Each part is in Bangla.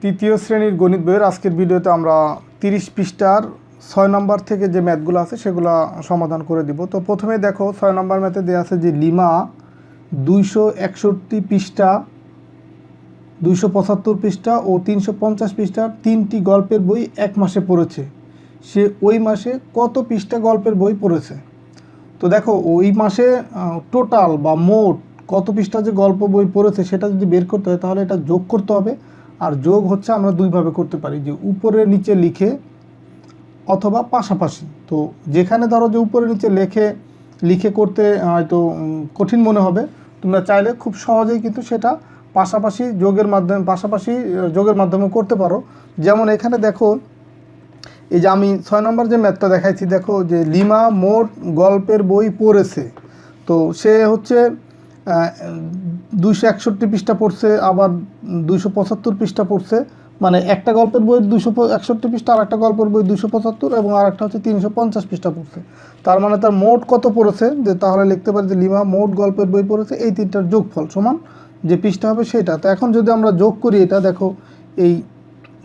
তৃতীয় শ্রেণীর গণিত বইয়ের আজকের ভিডিওতে আমরা 30 পৃষ্ঠার 6 নম্বর থেকে যে ম্যাথগুলো আছে সেগুলো সমাধান করে দিব। তো প্রথমে দেখো 6 নম্বর ম্যাথে দেওয়া আছে যে লিমা 261 পৃষ্ঠা, 275 পৃষ্ঠা ও 350 পৃষ্ঠার 3টি গল্পের বই এক মাসে পড়েছে। সে ওই মাসে কত পৃষ্ঠা গল্পের বই পড়েছে? তো দেখো ওই মাসে টোটাল বা মোট কত পৃষ্ঠা যে গল্প বই পড়েছে সেটা যদি বের করতে হয় তাহলে এটা যোগ করতে হবে। আর যোগ হচ্ছে আমরা দুইভাবে করতে পারি, যে উপরে নিচে লিখে অথবা পাশাপাশি। তো যেখানে ধরো যে উপরে নিচে লিখে করতে হয়তো কঠিন মনে হবে, তোমরা চাইলে খুব সহজেই কিন্তু সেটা পাশাপাশি যোগের মাধ্যমে করতে পারো। যেমন এখানে দেখো, এই যে আমি 6 নম্বর যে ম্যাথটা দেখাইছি, দেখো যে লিমা মোট গল্পের বই পড়েছে। তো সে হচ্ছে 261 পৃষ্ঠা পড়ছে, আবার 275 পৃষ্ঠা পড়ছে। মানে একটা গল্পের বই 261 পৃষ্ঠা, আর একটা গল্পের বই 275, এবং আর একটা হচ্ছে 350 পৃষ্ঠা পড়ছে। তার মানে তার মোট কত পড়েছে, যে তাহলে লিখতে পারি যে লিমা মোট গল্পের বই পড়েছে, এই তিনটার যোগফল সমান যে পৃষ্ঠা হবে সেটা। তো এখন যদি আমরা যোগ করি, এটা দেখো এই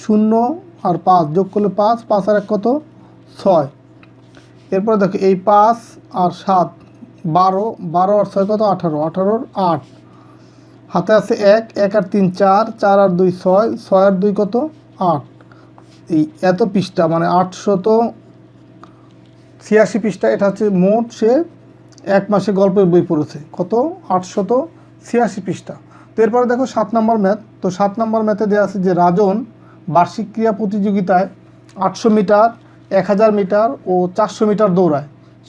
0 আর 5 যোগ করলে 5 আর 1 কত 6। এরপর দেখো এই 5 আর 7 12 আর 6 কত 18, 18 আর 8, হাতে আছে 1 আর 3 4, 4 আর 2 6, 6 আর 2 কত 8। এই এত পৃষ্ঠা মানে 886 পৃষ্ঠা, এটা হচ্ছে মোট সে এক মাসে গল্পের বই পড়েছে কত 886 পৃষ্ঠা। তো এরপরে দেখো 7 নম্বর ম্যাথ। তো 7 নম্বর ম্যাথে দেওয়া আছে যে রাজন বার্ষিক ক্রীড়া প্রতিযোগিতায় 800 মিটার, 1000 মিটার ও 400 মিটার দৌড়ায়।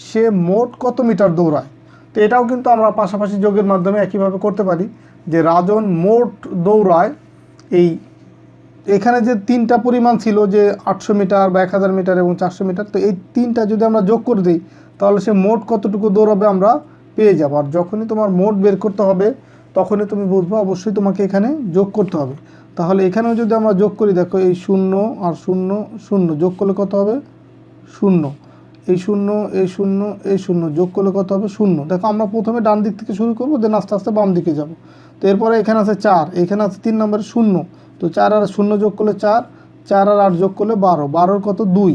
সে মোট কত মিটার দৌড়ায়? তো এটাও কিন্তু আমরা পাশাপাশি যোগের মাধ্যমে একইভাবে করতে পারি, যে রাজন মোট দৌড়ায়, এখানে যে তিনটা পরিমাণ ছিল যে 800 মিটার বা 1000 মিটার এবং 400 মিটার, তো এই তিনটা যদি আমরা যোগ করে দিই তাহলে সে মোট কতটুকু দৌড়াবে আমরা পেয়ে যাব। আর যখনই তোমার মোট বের করতে হবে তখনই তুমি বুঝবো অবশ্যই তোমাকে এখানে যোগ করতে হবে। তাহলে এখানেও যদি আমরা যোগ করি, দেখো এই 0 আর 0 0 যোগ করলে কত হবে 0, এই 0 এই 0 এই 0 যোগ করলে কত হবে 0। দেখো আমরা প্রথমে ডান দিক থেকে শুরু করবো, দেন আস্তে আস্তে বাম দিকে যাব। তো এরপরে এখানে আছে 4, এখানে আছে 3 নম্বরে 0, তো 4 আর 0 যোগ করলে 4, 4 আর 8 যোগ করলে 12, 12 কত 2,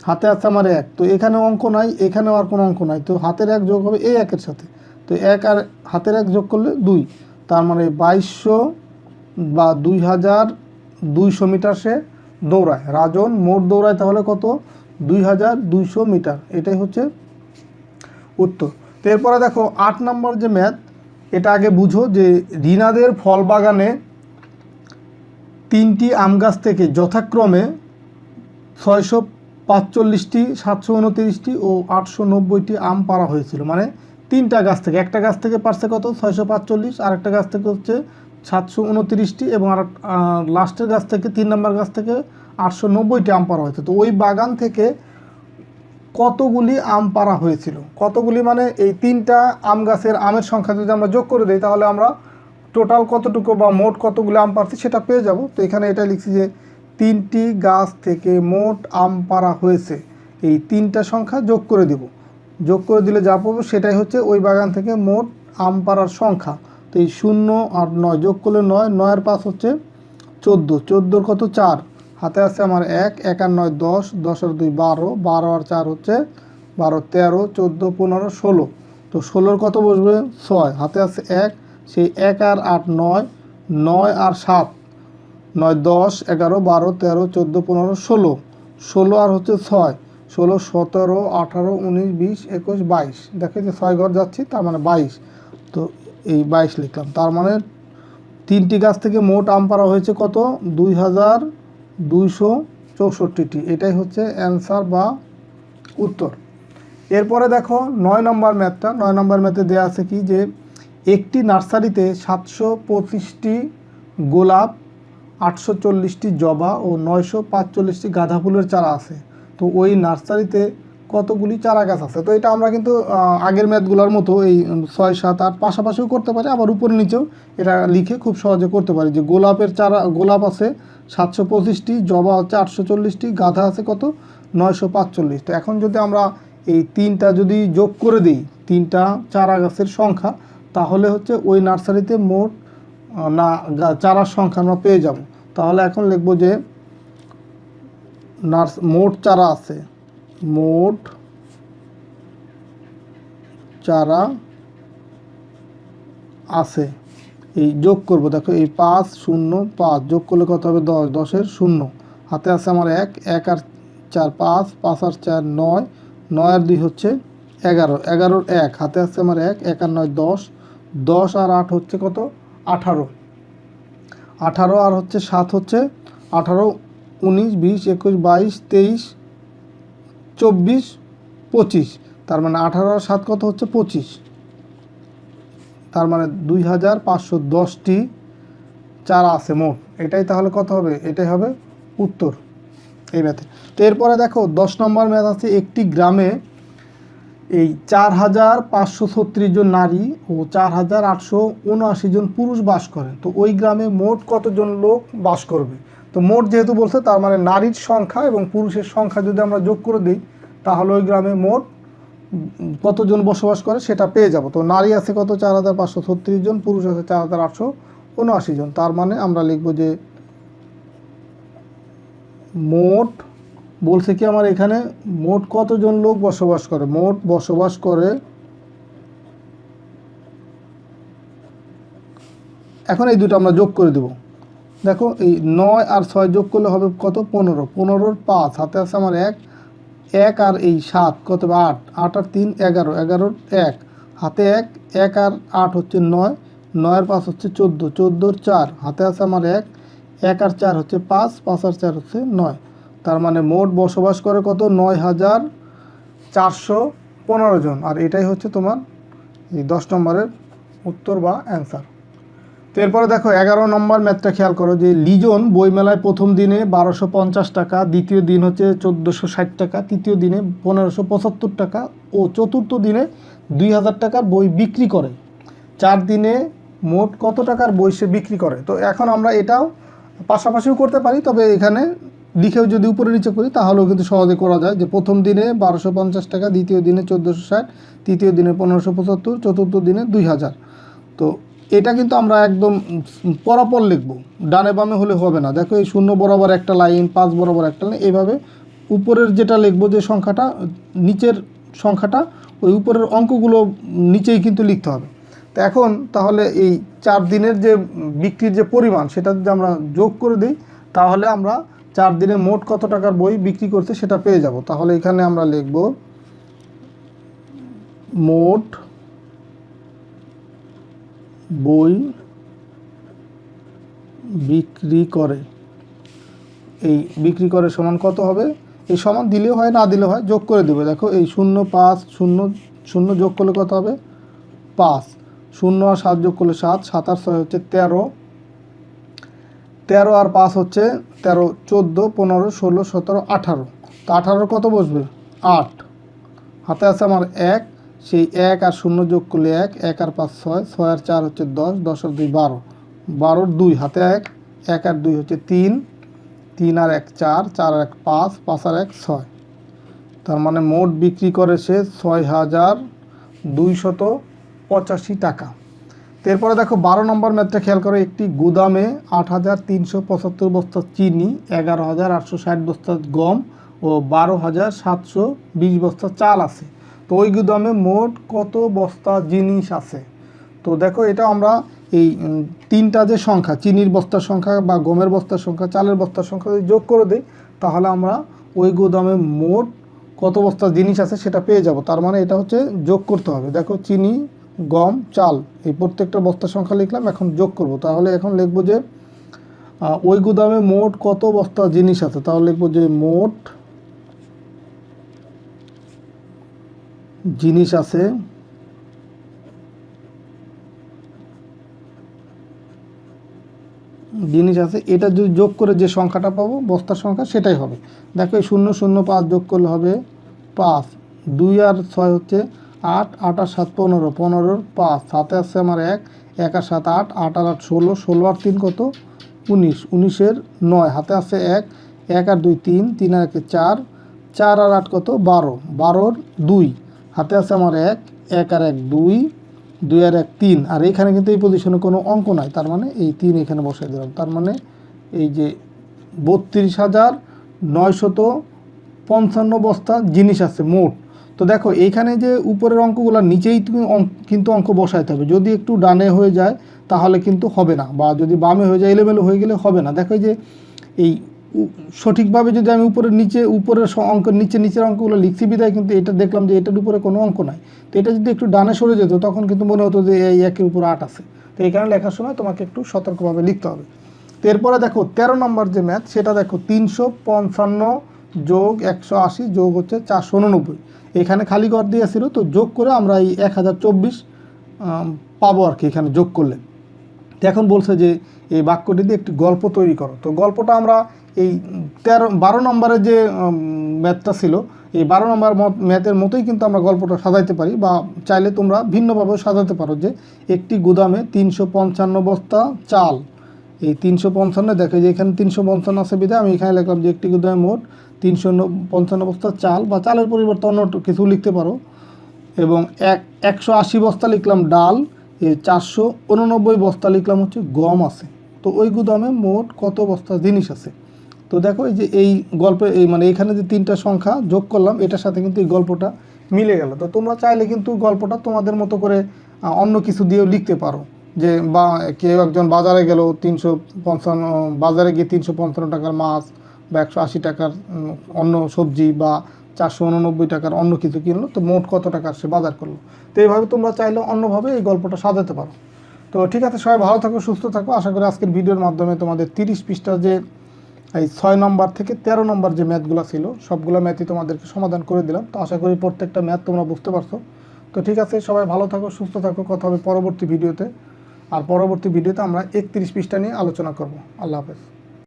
হাতে আছে আমার 1। তো এখানে অঙ্ক নাই, এখানেও আর কোনো অঙ্ক নাই, তো হাতের 1 যোগ হবে এই 1-এর সাথে। তো 1 আর হাতের 1 যোগ করলে 2, তার মানে 2200 বা 2200 মিটার সে দৌড়ায়। রাজন মোট দৌড়ায় তাহলে কত 2200 মিটার, এটাই হচ্ছে উত্তর। তো এরপরে দেখো 8 নম্বর যে ম্যাথ, এটা আগে বুঝো যে রিনাদের ফল বাগানে 3টি আম গাছ থেকে যথাক্রমে 645টি, 729টি ও 890টি আম পাড়া হয়েছিল। মানে 3টা গাছ থেকে, একটা গাছ থেকে পারছে কত 645, আর একটা গাছ থেকে হচ্ছে 729টি, এবং আর লাস্টের গাছ থেকে 3 নম্বর গাছ থেকে 890টি আম পাড়া হয়েছে। তো ওই বাগান থেকে কতগুলি আম পাড়া হয়েছিল? কতগুলি মানে এই 3টা আম গাছের আমের সংখ্যা যদি আমরা যোগ করে দিই তাহলে আমরা টোটাল কতটুকু বা মোট কতগুলি আম পাড়ছি সেটা পেয়ে যাব। তো এখানে এটা লিখছি যে 3টি গাছ থেকে মোট আম পাড়া হয়েছে, এই 3টা সংখ্যা যোগ করে দেব। যোগ করে দিলে যা পাবো সেটাই হচ্ছে ওই বাগান থেকে মোট আম পাড়ার সংখ্যা। তো এই 0 আর 9 যোগ করলে 9, 9 আর 5 হচ্ছে 14, 14 কত 4, হাতে আছে আমার 1, 1 আর 9 10, 10 আর 2 12, 12 আর 4 হচ্ছে 12, 13 14 15 16। তো 16 কত বসবে 6, হাতে আছে 1, সেই 1 আর 8 9, 9 আর 7 9 10 11 12 13 14 15 16, 16 আর হচ্ছে 6, 16 17 18 19 20 21 22। দেখো যে 6 ঘর যাচ্ছি, তার মানে 22। তো এই 22 লিখলাম, তার মানে 3টি গাছ থেকে মোট আম পাড়া হয়েছে কত 2264টি। এটাই হচ্ছে অ্যান্সার বা উত্তর। এরপরে দেখো 9 নম্বর ম্যাথটা। 9 নম্বর ম্যাথে দেওয়া আছে কি, যে একটি নার্সারিতে 725টি গোলাপ, 840টি জবা ও 945টি গাঁদা ফুলের চারা আছে। তো ওই নার্সারিতে কতগুলি চারা গাছ আছে? তো এটা আমরা কিন্তু আগের ম্যাথগুলোর মতো এই 6 7 8 পাশাপাশিও করতে পারি, আবার উপরে নিচেও এটা লিখে খুব সহজে করতে পারি। যে গোলাপ আছে 725টি, জবা হচ্ছে 840টি, গাঁদা আছে কত 945। তো এখন যদি আমরা এই 3টা যদি যোগ করে দিই, 3টা চারা গাছের সংখ্যা, তাহলে হচ্ছে ওই নার্সারিতে মোট চারার সংখ্যা আমরা পেয়ে যাব। তাহলে এখন লিখবো যে মোট চারা আছে, মোট চারা আছে, এই যোগ করব। দেখো এই 5 0 5 যোগ করলে কত হবে 10, 10-এর 0, হাতে আছে আমার 1, 1 আর 4 5, 5 আর 4 9, 9 আর 2 হচ্ছে 11, 11-এর 1, হাতে আছে আমার 1, 1 আর 9 10, 10 আর 8 হচ্ছে কত 18, 18 আর হচ্ছে 7 হচ্ছে 18, 19 20 21 22 23 24 25, তার মানে 18 আর 7 কত হচ্ছে 25, তার মানে 2510টি চারা আছে মোট। এটাই তাহলে কত হবে, এটাই হবে উত্তর এই ম্যাথে। তো এরপরে দেখো 10 নম্বর ম্যাথ আছে, একটি গ্রামে এই 4536 জন নারী ও 4879 জন পুরুষ বাস করে। তো ওই গ্রামে মোট কতজন লোক বাস করবে? তো মোট যেহেতু বলছে, তার মানে নারীর সংখ্যা এবং পুরুষের সংখ্যা যদি আমরা যোগ করে দিই, তাহলে ওই গ্রামে মোট কতজন বসবাস করে সেটা পেয়ে যাব। তো নারী আছে কত 4536 জন, পুরুষ আছে 4879 জন। তার মানে আমরা লিখব যে মোট, বলছে কি আমার এখানে মোট কতজন লোক বসবাস করে, মোট বসবাস করে। এখন এই দুটো আমরা যোগ করে দেব। দেখো এই 9 আর 6 যোগ করলে হবে কত 15, 15-এর 5, হাতে আছে আমার 1, 1 আর এই 7 কত 8, 8 আর 3 11, 11-এর 1, হাতে 1, 1 আর 8 হচ্ছে 9, 9 আর 5 হচ্ছে 14, 14-এর 4, হাতে আছে আমার 1, 1 আর 4 হচ্ছে 5, 5 আর 4 হচ্ছে 9। তার মানে মোট বসবাস করে কত 9415 জন। আর এটাই হচ্ছে তোমার এই 10 নম্বরের উত্তর বা অ্যান্সার। তো এরপরে দেখো 11 নম্বর ম্যাথটা খেয়াল করো, যে লিজন বইমেলায় প্রথম দিনে 1250 টাকা, দ্বিতীয় দিন হচ্ছে 1460 টাকা, তৃতীয় দিনে 1575 টাকা ও চতুর্থ দিনে 2000 টাকার বই বিক্রি করে। 4 দিনে মোট কত টাকার বই সে বিক্রি করে? তো এখন আমরা এটাও পাশাপাশিও করতে পারি, তবে এখানে লিখেও যদি উপরে নিচে করি তাহলেও কিন্তু সহজে করা যায়। যে প্রথম দিনে 1250 টাকা, দ্বিতীয় দিনে 1460, তৃতীয় দিনে 1575, চতুর্থ দিনে 2000। তো এটা কিন্তু আমরা একদম পরাপর লিখব, ডানে বামে হলে হবে না। দেখো এই 0 বরাবর একটা লাইন, 5 বরাবর একটা লাইন, এইভাবে উপরের যেটা লিখবো যে সংখ্যাটা, নিচের সংখ্যাটা ওই উপরের অঙ্কগুলো নিচেই কিন্তু লিখতে হবে। তো এখন তাহলে এই 4 দিনের যে বিক্রির যে পরিমাণ, সেটা যদি আমরা যোগ করে দিই, তাহলে আমরা 4 দিনে মোট কত টাকার বই বিক্রি করছে সেটা পেয়ে যাব। তাহলে এখানে আমরা লিখব মোট বই বিক্রি করে। এই বিক্রি করে সমান কত হবে, এই সমান দিলেও হয় না দিলেও হয়, যোগ করে দেবে। দেখো এই 0 5 0 0 যোগ করলে কত হবে 5, 0 আর 7 যোগ করলে 7, 7 আর 6 হচ্ছে 13, 13 আর 5 হচ্ছে 13, 14 15 16 17 18। তো 18 কত বসবে 8, হাতে আছে আমার 1, সেই 1 আর 0 যোগ করলে 1, 1 আর 5 6, 6 আর 4 হচ্ছে 10, 10 আর 2 12, 12-এর 2, হাতে 1, 1 আর 2 হচ্ছে 3, 3 আর 1 4, 4 আর 1 5, 5 আর 1 6। তার মানে মোট বিক্রি করে সে 6285 টাকা। এরপরে দেখো 12 নম্বর ম্যাথটা খেয়াল করো, একটি গুদামে 8375 বস্তা চিনি, 11860 বস্তা গম ও 12720 বস্তা চাল আছে। তো ওই গুদামে মোট কত বস্তা জিনিস আছে? তো দেখো এটা আমরা এই তিনটা যে সংখ্যা, চিনির বস্তার সংখ্যা বা গমের বস্তার সংখ্যা, চালের বস্তার সংখ্যা যদি যোগ করে দিই, তাহলে আমরা ওই গুদামে মোট কত বস্তা জিনিস আছে সেটা পেয়ে যাব। তার মানে এটা হচ্ছে যোগ করতে হবে। দেখো চিনি, গম, চাল, এই প্রত্যেকটা বস্তার সংখ্যা লিখলাম, এখন যোগ করব। তাহলে এখন লিখব যে ওই গুদামে মোট কত বস্তা জিনিস আছে। তাহলে লিখব যে মোট জিনিস আছে এটা যদি যোগ করে যে সংখ্যাটা পাবো বস্তার সংখ্যা, সেটাই হবে। দেখো এই 0 0 5 যোগ করলে হবে 5, 2 আর 6 হচ্ছে 8, 8 আর 7 15, 15-এর 5, হাতে আসছে আমার 1, 1 আর 7 8, 8 আর 8 16, 16 আর 3 কত 19, 19-এর 9, হাতে আসছে 1, 1 আর 2 3, 3 আর 1 4, 4 আর 8 কত 12, 12-এর 2, হাতে আছে আমার 1, 1 আর 1 2, 2 আর 1 3। আর এখানে কিন্তু এই পজিশনে কোনো অঙ্ক নাই, তার মানে এই 3 এখানে বসাই দিলাম। তার মানে এই যে 32,955 বস্তা জিনিস আছে মোট। তো দেখো এইখানে যে উপরের অঙ্কগুলো নিচেই তুমি কিন্তু অঙ্ক বসাইতে হবে। যদি একটু ডানে হয়ে যায় তাহলে কিন্তু হবে না, বা যদি বামে হয়ে যায় এলোমেলো হয়ে গেলে হবে না। দেখো যে এই সঠিকভাবে যদি আমি উপরের অঙ্কের নিচের অঙ্কগুলো লিখছি বিদায় কিন্তু এটা দেখলাম যে এটার উপরে কোনো অঙ্ক নাই। তো এটা যদি একটু ডানে সরে যেত তখন কিন্তু মনে হতো যে এই 1-এর উপর 8 আছে। তো এই কারণে লেখার সময় তোমাকে একটু সতর্কভাবে লিখতে হবে। তো এরপরে দেখো 13 নম্বর যে ম্যাথ, সেটা দেখো 355 যোগ 180 যোগ হচ্ছে 489। এখানে খালি ঘর দিয়েছিল, তো যোগ করে আমরা এই 1024 পাবো আর কি এখানে যোগ করলে। তো এখন বলছে যে এই বাক্যটি দিয়ে একটি গল্প তৈরি করো। তো গল্পটা আমরা এই 12 নম্বরের যে ম্যাথটা ছিল, এই 12 নম্বর ম্যাথের মতোই কিন্তু আমরা গল্পটা সাজাইতে পারি, বা চাইলে তোমরা ভিন্নভাবেও সাজাতে পারো। যে একটি গুদামে 355 বস্তা চাল, এই 355 দেখো যে এখানে 355 আছে বিধায় আমি এখানে লিখলাম যে একটি গুদামে মোট 355 বস্তা চাল, বা চালের পরিবর্তে অন্য কিছু লিখতে পারো, এবং 180 বস্তা লিখলাম ডাল, 489 বস্তা লিখলাম হচ্ছে গম আছে। তো ওই গুদামে মোট কত বস্তা জিনিস আছে। তো দেখো এই যে এই গল্পে মানে এখানে যে 3টা সংখ্যা যোগ করলাম এটার সাথে কিন্তু এই গল্পটা মিলে গেল। তো তোমরা চাইলে কিন্তু গল্পটা তোমাদের মতো করে অন্য কিছু দিয়েও লিখতে পারো। যে বা কেউ একজন বাজারে গেল, 355 বাজারে গিয়ে 355 টাকার মাছ, বা 180 টাকার অন্য সবজি, বা 489 টাকার অন্য কিছু কিনলো, তো মোট কত টাকার সে বাজার করলো। তো এইভাবে তোমরা চাইলে অন্যভাবে এই গল্পটা সাজাতে পারো। তো ঠিক আছে, সবাই ভালো থাকো, সুস্থ থাকো। আশা করি আজকের ভিডিওর মাধ্যমে তোমাদের 30 পৃষ্ঠা যে এই 6 নম্বর থেকে 13 নম্বর যে ম্যাথগুলো ছিল সবগুলো ম্যাথই তোমাদেরকে সমাধান করে দিলাম। তো আশা করি প্রত্যেকটা ম্যাথ তোমরা বুঝতে পারছো। তো ঠিক আছে, সবাই ভালো থাকো, সুস্থ থাকো। কথা হবে পরবর্তী ভিডিওতে। আর পরবর্তী ভিডিওতে আমরা 31 পৃষ্ঠা নিয়ে আলোচনা করব। আল্লাহ হাফেজ।